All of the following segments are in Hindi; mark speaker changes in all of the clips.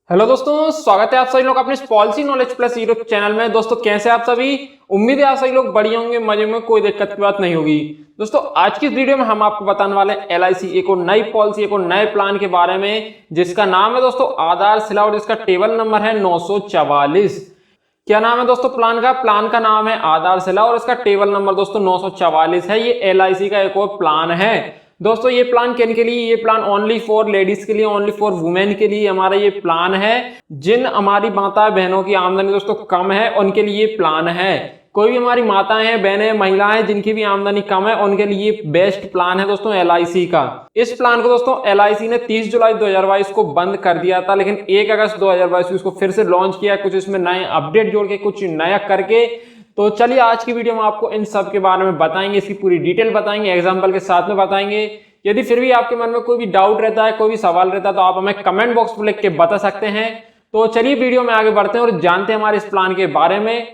Speaker 1: हेलो दोस्तों, स्वागत है आप सभी लोग अपने policy knowledge plus YouTube channel में। दोस्तों कैसे आप सभी? उम्मीद है आप सभी लोग बढ़िया होंगे, मजे में, कोई दिक्कत की बात नहीं होगी। दोस्तों आज की इस वीडियो में हम आपको बताने वाले हैं एलआईसी एक और नई पॉलिसी, एक और नए प्लान के बारे में, जिसका नाम है दोस्तों आधारशिला और इसका टेबल नंबर है 944। क्या नाम है दोस्तों प्लान का नाम है आधारशिला और इसका टेबल नंबर दोस्तों 944 है। ये एलआईसी का एक और प्लान है। दोस्तों ये प्लान किन के लिए? ये प्लान ओनली फॉर लेडीज के लिए, ओनली फॉर वुमेन के लिए हमारा ये प्लान है। जिन हमारी माता बहनों की आमदनी दोस्तों कम है उनके लिए प्लान है। कोई भी हमारी माताएं हैं, बहनें, महिलाएं जिनकी भी आमदनी कम है उनके लिए बेस्ट प्लान है दोस्तों एलआईसी का। इस प्लान को दोस्तों एलआईसी ने 30 जुलाई 2022 को बंद कर दिया था, लेकिन 1 अगस्त 2022 को इसको फिर से लॉन्च किया, कुछ इसमें नए अपडेट जोड़ के, कुछ नया करके। तो चलिए आज की वीडियो में आपको इन सब के बारे में बताएंगे, इसकी पूरी डिटेल बताएंगे, एग्जाम्पल के साथ में बताएंगे। यदि फिर भी आपके मन में कोई भी डाउट रहता है, कोई भी सवाल रहता है, तो आप हमें कमेंट बॉक्स में लिख के बता सकते हैं। तो चलिए वीडियो में आगे बढ़ते हैं और जानते हैं हमारे इस प्लान के बारे में।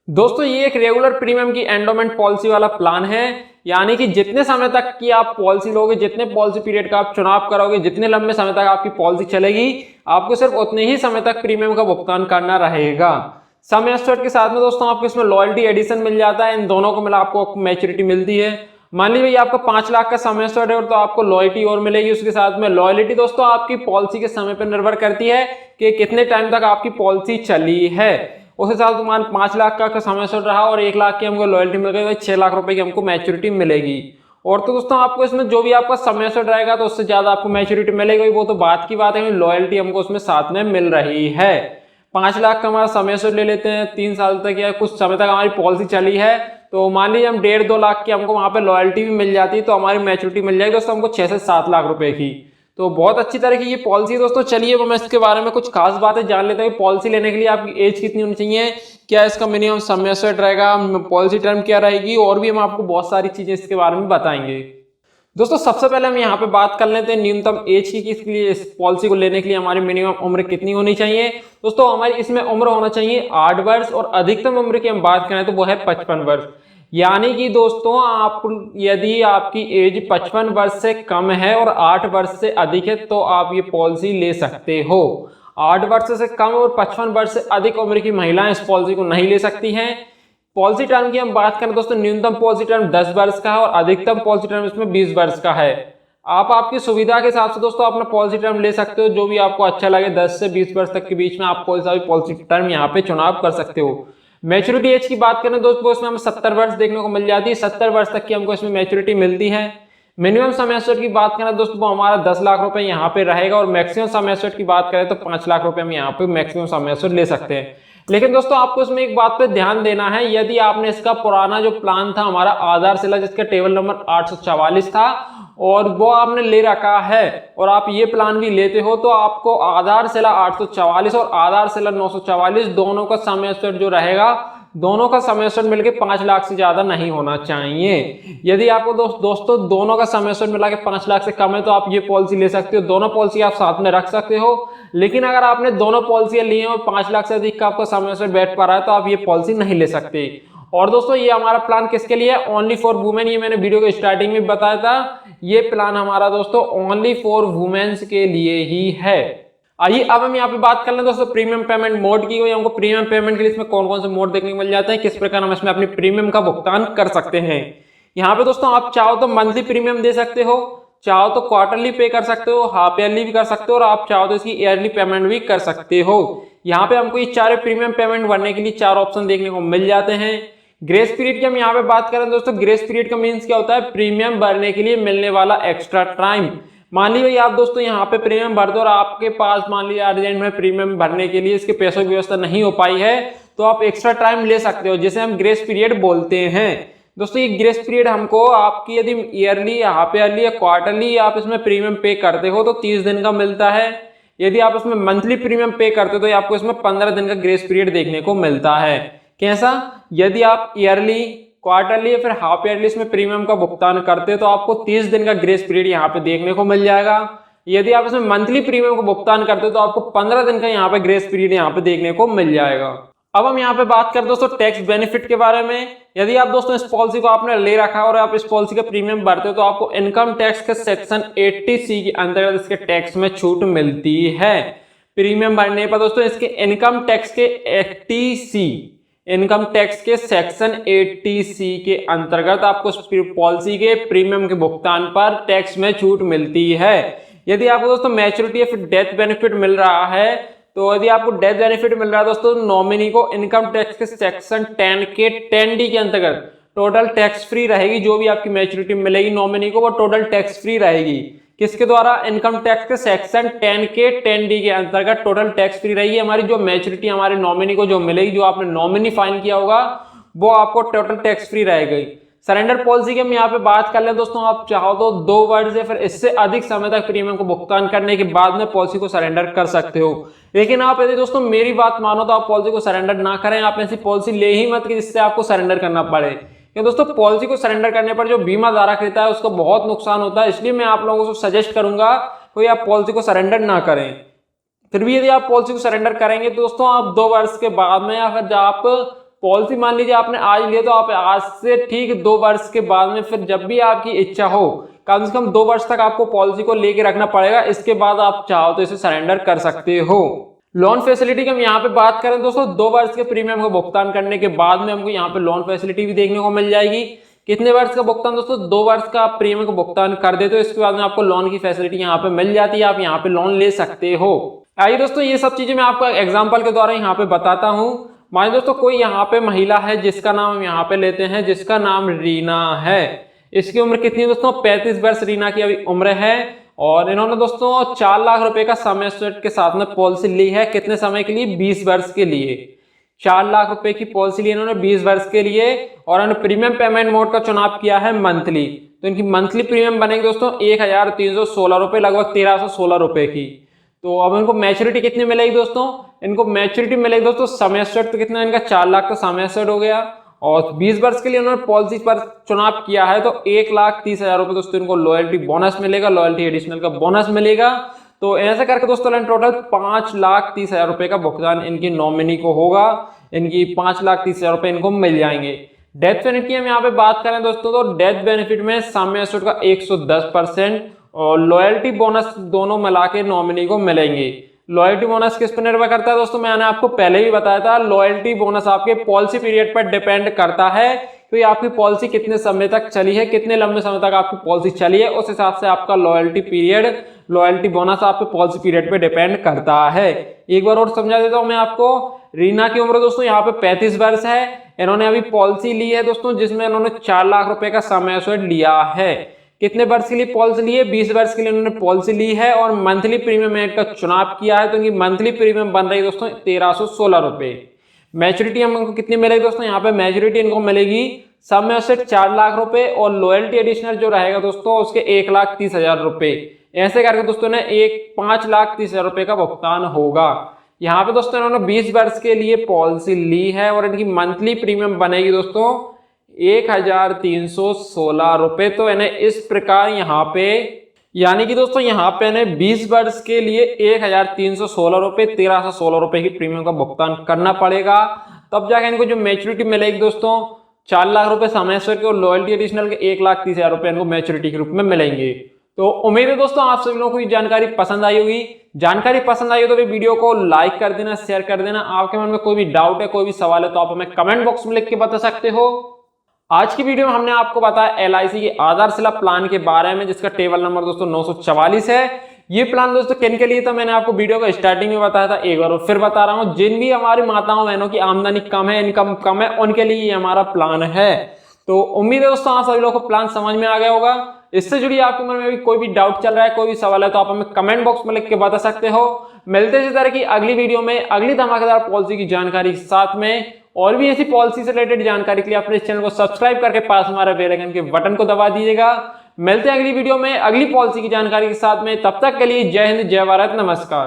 Speaker 1: दोस्तों ये एक रेगुलर प्रीमियम की एंडोमेंट पॉलिसी वाला प्लान है, यानी कि जितने समय तक की आप पॉलिसी लोगे, जितने पॉलिसी पीरियड का आप चुनाव करोगे, जितने लंबे समय तक आपकी पॉलिसी चलेगी, आपको सिर्फ उतने ही समय तक प्रीमियम का भुगतान करना रहेगा। सम एस्योर्ड के साथ में दोस्तों आपको इसमें लॉयल्टी एडिशन मिल जाता है। इन दोनों को मिला आपको मैच्योरिटी मिलती है। मान लीजिए भैया आपका 5 लाख का सम एस्योर्ड है तो आपको लॉयल्टी और मिलेगी उसके साथ में। लॉयल्टी दोस्तों आपकी पॉलिसी के समय पर निर्भर करती है कि कितने टाइम तक आपकी पॉलिसी चली है। उस हिसाब से मान 5 लाख का समय एस्योर्ड रहा और 1 लाख की हमको लॉयल्टी मिल गई, 6 लाख रुपए की हमको मैच्योरिटी मिलेगी। और तो दोस्तों आपको इसमें जो भी आपका समय एस्योर्ड रहेगा तो उससे ज्यादा आपको मैच्योरिटी मिलेगी, वो तो बात की बात है। लॉयल्टी हमको उसमें साथ में मिल रही है। 5 लाख का हमारा समय एस्योर्ड ले लेते हैं, 3 साल तक या कुछ समय तक हमारी पॉलिसी चली है, तो मान लीजिए हम 1.5-2 लाख की हमको वहां पे लॉयल्टी भी मिल जाती है, तो हमारी मैच्योरिटी मिल जाएगी दोस्तों हमको 6 से 7 लाख रुपए की। तो बहुत अच्छी तरह की ये पॉलिसी दोस्तों। चलिए मैं इसके बारे में कुछ खास बातें जान लेते हैं। पॉलिसी लेने के लिए आपकी एज कितनी होनी चाहिए, क्या इसका मिनिमम समय एस्योर्ड रहेगा, पॉलिसी टर्म क्या रहेगी, और भी हम आपको बहुत सारी चीजें इसके बारे में बताएंगे। दोस्तों सबसे पहले हम यहाँ पे बात कर लेते हैं न्यूनतम एज की, किसके लिए इस पॉलिसी को लेने के लिए हमारी मिनिमम उम्र कितनी होनी चाहिए। दोस्तों हमारी इसमें उम्र होना चाहिए 8 वर्ष और अधिकतम उम्र की हम बात करें तो वो है 55 वर्ष। यानी कि दोस्तों आप यदि आपकी एज 55 वर्ष से कम है और 8 वर्ष से अधिक है तो आप ये पॉलिसी ले सकते हो। 8 वर्ष से कम और 55 वर्ष से अधिक उम्र की महिलाएं इस पॉलिसी को नहीं ले सकती हैं। पॉलिसी टर्म की हम बात करें दोस्तों, न्यूनतम पॉलिसी टर्म 10 वर्ष का है और अधिकतम पॉलिसी टर्म इसमें 20 वर्ष का है। आप आपकी सुविधा के हिसाब से दोस्तों अपना पॉलिसी टर्म ले सकते हो, जो भी आपको अच्छा लगे। 10 से 20 वर्ष तक के बीच में आप कोई सा भी पॉलिसी टर्म यहाँ पे चुनाव कर सकते हो। मैच्योरिटी एज की बात करें दोस्तों, इसमें हमें 70 वर्ष देखने को मिल जाती है। 70 वर्ष तक की हमको इसमें मैच्योरिटी मिलती है। मिनिमम समय एस्योर्ड की बात करें दोस्तों, वो हमारा 10 लाख रुपए यहाँ पे रहेगा और मैक्सिमम समय एस्योर्ड की बात करें तो 5 लाख रुपए हम यहाँ पे मैक्सिमम समय एस्योर्ड ले सकते हैं। लेकिन दोस्तों आपको इसमें एक बात पे ध्यान देना है, यदि आपने इसका पुराना जो प्लान था हमारा आधारशिला, जिसका टेबल नंबर 844 था, और वो आपने ले रखा है और आप ये प्लान भी लेते हो, तो आपको आधारशिला 844 और आधारशिला 944 दोनों का समय एस्योर्ड जो रहेगा, दोनों का समय एस्योर्ड मिलकर 5 लाख से ज्यादा नहीं होना चाहिए। यदि आपको दोस्तों दोनों का समय एस्योर्ड मिला के 5 लाख से कम है तो आप ये पॉलिसी ले सकते हो। दोनों पॉलिसी आप साथ में रख सकते हो। लेकिन अगर आपने दोनों पॉलिसियां ली हैं और 5 लाख से अधिक का आपका समय एस्योर्ड बैठ पा रहा है तो आप ये पॉलिसी नहीं ले सकते। और दोस्तों ये हमारा प्लान किसके लिए है? Only for women. ये मैंने वीडियो के स्टार्टिंग में बताया था, ये प्लान हमारा दोस्तों ओनली फॉर वुमेन्स के लिए ही है। आइए अब हम यहाँ पे बात कर लें दोस्तों प्रीमियम पेमेंट मोड की। हमको प्रीमियम पेमेंट के लिए इसमें कौन कौन से मोड देखने को मिल जाते हैं, किस प्रकार हम इसमें अपने प्रीमियम का भुगतान कर सकते हैं। यहाँ पे दोस्तों आप चाहो तो मंथली प्रीमियम दे सकते हो, चाहो तो क्वार्टरली पे कर सकते हो, हाफ ईयरली भी कर सकते हो, और आप चाहो तो इसकी ईयरली पेमेंट भी कर सकते हो। यहाँ पे हमको ये 4 प्रीमियम पेमेंट भरने के लिए 4 ऑप्शन देखने को मिल जाते हैं। ग्रेस पीरियड की हम यहाँ पे बात करें दोस्तों, ग्रेस पीरियड का मीन्स क्या होता है? प्रीमियम भरने के लिए मिलने वाला एक्स्ट्रा टाइम। मान लीजिए आप दोस्तों यहाँ पे प्रीमियम भर दो और आपके पास मान लीजिए अर्जेंट में प्रीमियम भरने के लिए इसके पैसों की व्यवस्था नहीं हो पाई है, तो आप एक्स्ट्रा टाइम ले सकते हो, जिसे हम ग्रेस पीरियड बोलते हैं। दोस्तों ये ग्रेस पीरियड हमको आपकी यदि ईयरली, हाफ ईयरली या क्वार्टरली आप इसमें प्रीमियम पे करते हो तो 30 दिन का मिलता है। यदि आप इसमें मंथली प्रीमियम पे करते हो तो आपको इसमें 15 दिन का ग्रेस पीरियड देखने को मिलता है। कैसा? यदि आप ईयरली, क्वार्टरली या फिर हाफ ईयरली इसमें प्रीमियम का भुगतान करते हो तो आपको 30 दिन का ग्रेस पीरियड यहाँ पे देखने को मिल जाएगा। यदि आप इसमें मंथली प्रीमियम का भुगतान करते हो तो आपको 15 दिन का यहाँ पे ग्रेस पीरियड यहाँ पे देखने को मिल जाएगा। अब हम यहाँ पे बात करते हैं दोस्तों टैक्स बेनिफिट के बारे में। यदि आप दोस्तों इस पॉलिसी को आपने ले रखा है और आप इस पॉलिसी का प्रीमियम भरते हो तो आपको इनकम टैक्स के सेक्शन 80C के अंतर्गत इसके टैक्स में छूट मिलती है। प्रीमियम भरने पर दोस्तों इसके इनकम टैक्स के 80C इनकम टैक्स के सेक्शन 80C के अंतर्गत आपको पॉलिसी के प्रीमियम के भुगतान पर टैक्स में छूट मिलती है। यदि आपको दोस्तों मैच्योरिटी या फिर डेथ बेनिफिट मिल रहा है, तो यदि आपको डेथ बेनिफिट मिल रहा है दोस्तों, नॉमिनी को इनकम टैक्स के सेक्शन 10 के 10D के अंतर्गत टोटल टैक्स फ्री रहेगी। जो भी आपकी मैच्योरिटी मिलेगी नॉमिनी को, वो टोटल टैक्स फ्री रहेगी। किसके द्वारा? इनकम टैक्स के सेक्शन 10 के 10D के अंतर्गत टोटल टैक्स फ्री रहेगी। हमारी जो मैच्योरिटी हमारे नॉमिनी को जो मिलेगी, जो आपने नॉमिनी फाइन किया होगा, वो आपको टोटल टैक्स फ्री रहेगी। सरेंडर पॉलिसी की हम यहाँ पे बात कर लें दोस्तों, आप चाहो तो 2 वर्ष या फिर इससे अधिक समय तक प्रीमियम को भुगतान करने के बाद में पॉलिसी को सरेंडर कर सकते हो। लेकिन आप यदि दोस्तों मेरी बात मानो तो आप पॉलिसी को सरेंडर ना करें। आप ऐसी पॉलिसी ले ही मत कि जिससे आपको सरेंडर करना पड़े, क्योंकि दोस्तों पॉलिसी को सरेंडर करने पर जो बीमा धारक रहता है उसको बहुत नुकसान होता है। इसलिए मैं आप लोगों को सजेस्ट करूंगा कोई आप पॉलिसी को सरेंडर ना करें। फिर भी यदि आप पॉलिसी को सरेंडर करेंगे तो दोस्तों आप 2 वर्ष के बाद में, या फिर आप पॉलिसी मान लीजिए आपने आज लिया, तो आप आज से ठीक 2 वर्ष के बाद में फिर जब भी आपकी इच्छा हो, कम से कम 2 वर्ष तक आपको पॉलिसी को लेके रखना पड़ेगा। इसके बाद आप चाहो तो इसे सरेंडर कर सकते हो। लोन फैसिलिटी की हम यहाँ पे बात करें दोस्तों, 2 वर्ष के प्रीमियम का भुगतान करने के बाद में हमको यहाँ पे लोन फैसिलिटी भी देखने को मिल जाएगी। कितने वर्ष का भुगतान दोस्तों? 2 वर्ष का आप प्रीमियम का भुगतान कर देते हो, इसके बाद में आपको लोन की फैसिलिटी यहाँ पे मिल जाती है। आप यहाँ पे लोन ले सकते हो। आइए दोस्तों, ये सब चीजें मैं आपको एग्जाम्पल के द्वारा यहाँ पे बताता हूँ। मान दोस्तों कोई यहाँ पे महिला है जिसका नाम हम यहाँ पे लेते हैं, जिसका नाम रीना है। इसकी उम्र कितनी है दोस्तों? 35 वर्ष रीना की अभी उम्र है। और इन्होंने दोस्तों 4 लाख रुपए का समय स्टेट के साथ में पॉलिसी ली है। कितने समय के लिए? 20 वर्ष के लिए। 4 लाख रुपए की पॉलिसी ली इन्होंने 20 वर्ष के लिए। और इन्होंने प्रीमियम पेमेंट मोड का चुनाव किया है मंथली। तो इनकी मंथली प्रीमियम बनेगी दोस्तों 1316 रुपए, लगभग 1316 रुपए की। तो अब इनको मैच्योरिटी कितनी मिलेगी दोस्तों? इनको मैच्योरिटी मिलेगी दोस्तों समय स्टेट तो कितना इनका 4 लाख का समय स्टेट हो गया। और 20 वर्ष के लिए उन्होंने पॉलिसी पर चुनाव किया है, तो 1,30,000 रुपए दोस्तों इनको लॉयल्टी बोनस मिलेगा, लॉयल्टी एडिशनल का बोनस मिलेगा। तो ऐसे करके दोस्तों टोटल 5,30,000 रुपए का भुगतान इनकी नॉमिनी को होगा। इनकी 5,30,000 रुपए इनको मिल जाएंगे। डेथ बेनिफिट की हम यहाँ पे बात करें दोस्तों, तो डेथ बेनिफिट में समय एस्टेट का 110% और लॉयल्टी बोनस दोनों मिला के नॉमिनी को मिलेंगे। लॉयल्टी बोनस किस पर निर्भर करता है दोस्तों? मैंने आपको पहले भी बताया था, लॉयल्टी बोनस आपके पॉलिसी पीरियड पर डिपेंड करता है कि आपकी पॉलिसी कितने समय तक चली है, कितने लंबे समय तक आपकी पॉलिसी चली है, उस हिसाब से आपका लॉयल्टी पीरियड, लॉयल्टी बोनस आपके पॉलिसी पीरियड पे डिपेंड करता है। एक बार और समझा देता हूं मैं आपको। रीना की उम्र दोस्तों यहाँ पे 35 वर्ष है। इन्होंने अभी पॉलिसी ली है दोस्तों, जिसमें इन्होंने 4 लाख रुपए का समय लिया है। कितने वर्ष के लिए पॉलिसी ली है? 20 वर्ष के लिए उन्होंने पॉलिसी ली है और मंथली प्रीमियम रेट का चुनाव किया है। तो इनकी मंथली प्रीमियम बन रही है दोस्तों 1316 रुपए। मैच्योरिटी हमको कितनी मिलेगी दोस्तों? यहाँ पे मैच्योरिटी इनको मिलेगी समय से 4 लाख रुपए और लॉयल्टी एडिशनल जो रहेगा दोस्तों उसके 1,30,000 रुपए। ऐसे करके दोस्तों ने 5,30,000 रुपए का भुगतान होगा। यहाँ पे दोस्तों इन्होंने 20 वर्ष के लिए पॉलिसी ली है और इनकी मंथली प्रीमियम बनेगी दोस्तों 1,316 रुपए। तो इन्हें इस प्रकार यहाँ पे, यानी कि दोस्तों यहाँ पे इन्हें 20 वर्ष के लिए 1,316 रुपए, 1,316 रुपए की प्रीमियम का भुगतान करना पड़ेगा। तब जाके इनको जो मैच्योरिटी मिलेगी दोस्तों 4 लाख रुपए समय के और लॉयल्टी एडिशनल के 1,30,000 रुपए इनको मैच्योरिटी के रूप में मिलेंगे। तो उम्मीद है दोस्तों आप सभी लोगों को ये जानकारी पसंद आई होगी। जानकारी पसंद आई हो तो वीडियो को लाइक कर देना, शेयर कर देना। आपके मन में कोई भी डाउट है, कोई भी सवाल है तो आप हमें कमेंट बॉक्स में लिख के बता सकते हो। आज की वीडियो में हमने आपको बताया LIC के आधारशिला प्लान के बारे में, जिसका टेबल नंबर दोस्तों 944 है। ये प्लान दोस्तों किन के लिए था मैंने आपको वीडियो का स्टार्टिंग में बताया था, एक बार और फिर बता रहा हूं। जिन भी हमारी माताओं बहनों की आमदनी कम है, इनकम कम है, उनके लिए ये हमारा प्लान है। तो उम्मीद है दोस्तों आप सभी लोगों को प्लान समझ में आ गया होगा। इससे जुड़ी आपके मन में भी कोई भी डाउट चल रहा है, कोई भी सवाल है तो आप हमें कमेंट बॉक्स में लिख के बता सकते हो। मिलते हैं इसी तरह की अगली वीडियो में अगली धमाकेदार पॉलिसी की जानकारी के साथ में। और भी ऐसी पॉलिसी से रिलेटेड जानकारी के लिए अपने चैनल को सब्सक्राइब करके पास हमारे बेल आइकन के बटन को दबा दीजिएगा। मिलते हैं अगली वीडियो में अगली पॉलिसी की जानकारी के साथ में। तब तक के लिए जय हिंद, जय भारत, नमस्कार।